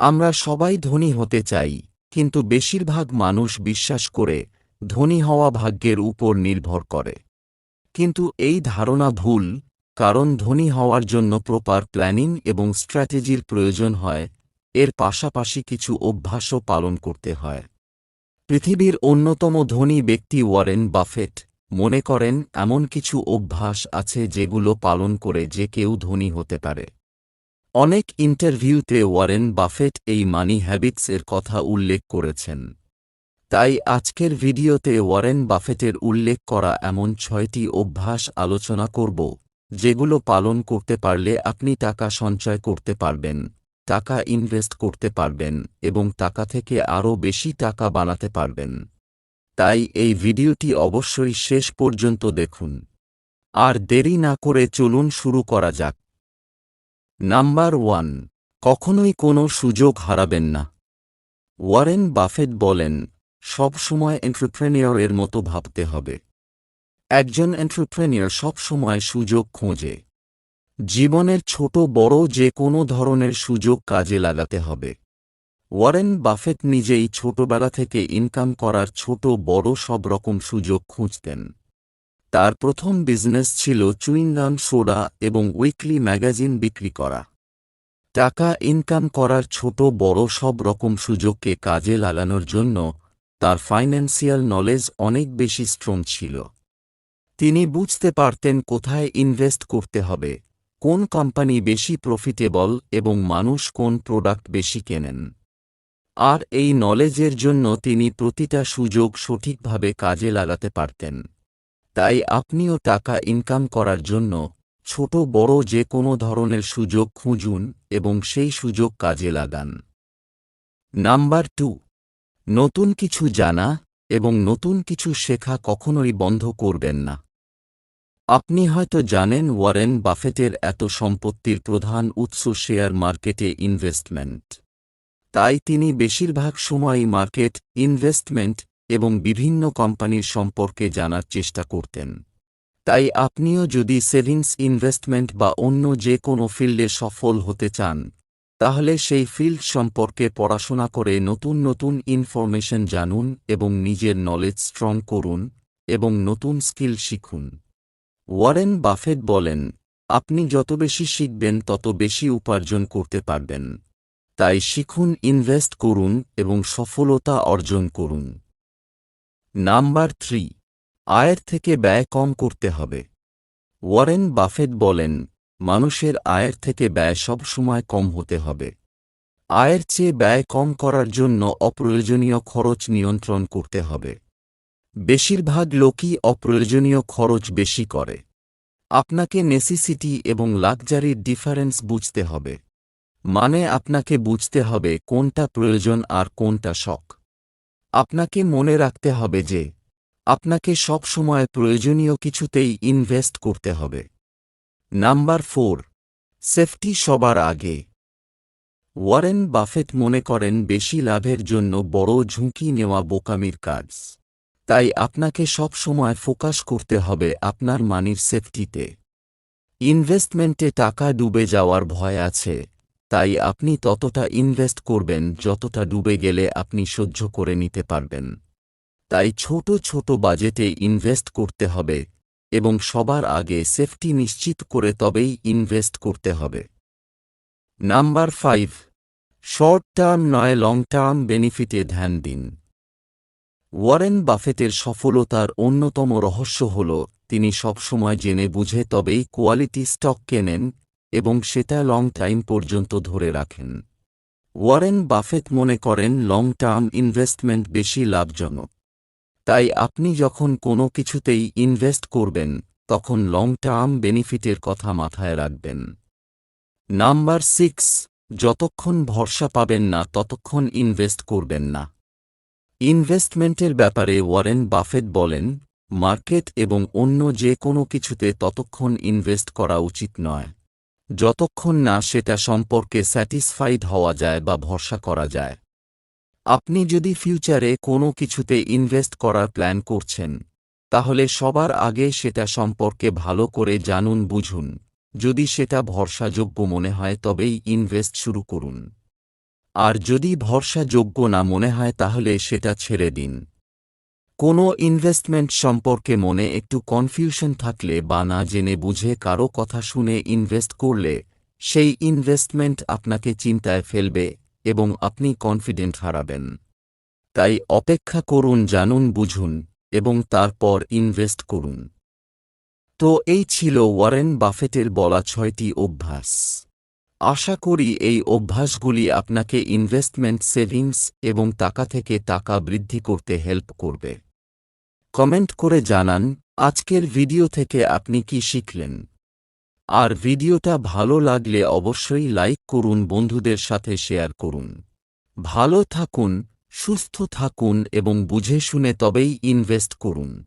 আমরা সবাই ধনী হতে চাই, কিন্তু বেশিরভাগ মানুষ বিশ্বাস করে ধনী হওয়া ভাগ্যের উপর নির্ভর করে। কিন্তু এই ধারণা ভুল, কারণ ধনী হওয়ার জন্য প্রপার প্ল্যানিং এবং স্ট্র্যাটেজির প্রয়োজন হয়। এর পাশাপাশি কিছু অভ্যাসও পালন করতে হয়। পৃথিবীর অন্যতম ধনী ব্যক্তি ওয়ারেন বাফেট মনে করেন এমন কিছু অভ্যাস আছে যেগুলো পালন করে যে কেউ ধনী হতে পারে। অনেক ইন্টারভিউতে ওয়ারেন বাফেট এই মানি হ্যাবিটস এর কথা উল্লেখ করেছেন। তাই আজকের ভিডিওতে ওয়ারেন বাফেটের উল্লেখ করা এমন 6টি অভ্যাস আলোচনা করব, যেগুলো পালন করতে পারলে আপনি টাকা সঞ্চয় করতে পারবেন, টাকা ইনভেস্ট করতে পারবেন এবং টাকা থেকে আরও বেশি টাকা বানাতে পারবেন। তাই এই ভিডিওটি অবশ্যই শেষ পর্যন্ত দেখুন। আর দেরি না করে চলুন শুরু করা যাক। নাম্বার 1, কখনোই কোনো সুযোগ হারাবেন না। ওয়ারেন বাফেট বলেন, সব সময় এন্ট্রপ্রেনিয়রের মতো ভাবতে হবে। একজন এন্ট্রপ্রেনিয়র সব সময় সুযোগ খোঁজে। জীবনের ছোট বড় যে কোনো ধরনের সুযোগ কাজে লাগাতে হবে। ওয়ারেন বাফেট নিজেই ছোটবেলা থেকে ইনকাম করার ছোট বড় সব রকম সুযোগ খুঁজতেন। তার প্রথম বিজনেস ছিল চুইংগাম সোডা এবং উইকলি ম্যাগাজিন বিক্রি করা। টাকা ইনকাম করার ছোট বড় সব রকম সুযোগকে কাজে লাগানোর জন্য তার ফাইন্যান্সিয়াল নলেজ অনেক বেশি স্ট্রং ছিল। তিনি বুঝতে পারতেন কোথায় ইনভেস্ট করতে হবে, কোন কোম্পানি বেশি প্রফিটেবল এবং মানুষ কোন প্রোডাক্ট বেশি কেনেন। আর এই নলেজের জন্য তিনি প্রতিটা সুযোগ সঠিকভাবে কাজে লাগাতে পারতেন। তাই আপনিও টাকা ইনকাম করার জন্য ছোট বড় যে কোনো ধরনের সুযোগ খুঁজুন এবং সেই সুযোগ কাজে লাগান। নাম্বার 2, নতুন কিছু জানা এবং নতুন কিছু শেখা কখনোই বন্ধ করবেন না। আপনি হয়তো জানেন ওয়ারেন বাফেটের এত সম্পত্তির প্রধান উৎস শেয়ার মার্কেটে ইনভেস্টমেন্ট। তাই তিনি বেশিরভাগ সময়ই মার্কেট, ইনভেস্টমেন্ট এবং বিভিন্ন কোম্পানির সম্পর্কে জানার চেষ্টা করতেন। তাই আপনিও যদি সেভিংস, ইনভেস্টমেন্ট বা অন্য যে কোনো ফিল্ডে সফল হতে চান, তাহলে সেই ফিল্ড সম্পর্কে পড়াশোনা করে নতুন নতুন ইনফরমেশন জানুন এবং নিজের নলেজ স্ট্রং করুন এবং নতুন স্কিল শিখুন। ওয়ারেন বাফেট বলেন, আপনি যত বেশি শিখবেন তত বেশি উপার্জন করতে পারবেন। তাই শিখুন, ইনভেস্ট করুন এবং সফলতা অর্জন করুন। নাম্বার 3, আয়ের থেকে ব্যয় কম করতে হবে। ওয়ারেন বাফেট বলেন, মানুষের আয়ের থেকে ব্যয় সব সময় কম হতে হবে। আয়ের চেয়ে ব্যয় কম করার জন্য অপ্রয়োজনীয় খরচ নিয়ন্ত্রণ করতে হবে। বেশিরভাগ লোকই অপ্রয়োজনীয় খরচ বেশি করে। আপনাকে নেসেসিটি এবং লাক্সারির ডিফারেন্স বুঝতে হবে। মানে আপনাকে বুঝতে হবে কোনটা প্রয়োজন আর কোনটা শখ। আপনাকে মনে রাখতে হবে যে আপনাকে সব সময় প্রয়োজনীয় কিছুতেই ইনভেস্ট করতে হবে। নাম্বার 4, সেফটি সবার আগে। ওয়ারেন বাফেট মনে করেন বেশি লাভের জন্য বড় ঝুঁকি নেওয়া বোকামির কাজ। তাই আপনাকে সব সময় ফোকাস করতে হবে আপনার মানির সেফটিতে। ইনভেস্টমেন্টে টাকা ডুবে যাওয়ার ভয় আছে, তাই আপনি ততটা ইনভেস্ট করবেন যতটা ডুবে গেলে আপনি সহ্য করে নিতে পারবেন। তাই ছোট ছোট বাজেটে ইনভেস্ট করতে হবে এবং সবার আগে সেফটি নিশ্চিত করে তবেই ইনভেস্ট করতে হবে। নাম্বার 5, শর্ট টার্ম নয় লং টার্ম বেনিফিটে ধ্যান দিন। ওয়ারেন বাফেটের সফলতার অন্যতম রহস্য হল তিনি সবসময় জেনে বুঝে তবেই কোয়ালিটি স্টক কেনেন এবং সেটা লং টাইম পর্যন্ত ধরে রাখেন। ওয়ারেন বাফেট মনে করেন লং টার্ম ইনভেস্টমেন্ট বেশি লাভজনক। তাই আপনি যখন কোনো কিছুতেই ইনভেস্ট করবেন তখন লং টার্ম বেনিফিটের কথা মাথায় রাখবেন। নাম্বার 6, যতক্ষণ ভরসা পাবেন না ততক্ষণ ইনভেস্ট করবেন না। ইনভেস্টমেন্টের ব্যাপারে ওয়ারেন বাফেট বলেন, মার্কেট এবং অন্য যে কোনো কিছুতে ততক্ষণ ইনভেস্ট করা উচিত নয় যতক্ষণ না সেটা সম্পর্কে স্যাটিসফাইড হওয়া যায় বা ভরসা করা যায়। আপনি যদি ফিউচারে কোনো কিছুতে ইনভেস্ট করার প্ল্যান করছেন, তাহলে সবার আগে সেটা সম্পর্কে ভালো করে জানুন, বুঝুন। যদি সেটা ভরসাযোগ্য মনে হয় তবেই ইনভেস্ট শুরু করুন। আর যদি ভরসাযোগ্য না মনে হয় তাহলে সেটা ছেড়ে দিন। কোনো ইনভেস্টমেন্ট সম্পর্কে মনে একটু কনফিউশন থাকলে বা না জেনে বুঝে কারো কথা শুনে ইনভেস্ট করলে সেই ইনভেস্টমেন্ট আপনাকে চিন্তায় ফেলবে এবং আপনি কনফিডেন্ট হারাবেন। তাই অপেক্ষা করুন, জানুন, বুঝুন এবং তারপর ইনভেস্ট করুন। তো এই ছিল ওয়ারেন বাফেটের বলা ৬টি অভ্যাস। আশা করি এই অভ্যাসগুলি আপনাকে ইনভেস্টমেন্ট, সেভিংস এবং টাকা থেকে টাকা বৃদ্ধি করতে হেল্প করবে। কমেন্ট করে জানান আজকের ভিডিও থেকে আপনি কি শিখলেন। আর ভিডিওটা ভালো লাগলে অবশ্যই লাইক করুন, বন্ধুদের সাথে শেয়ার করুন। ভালো থাকুন, সুস্থ থাকুন এবং বুঝে শুনে তবেই ইনভেস্ট করুন।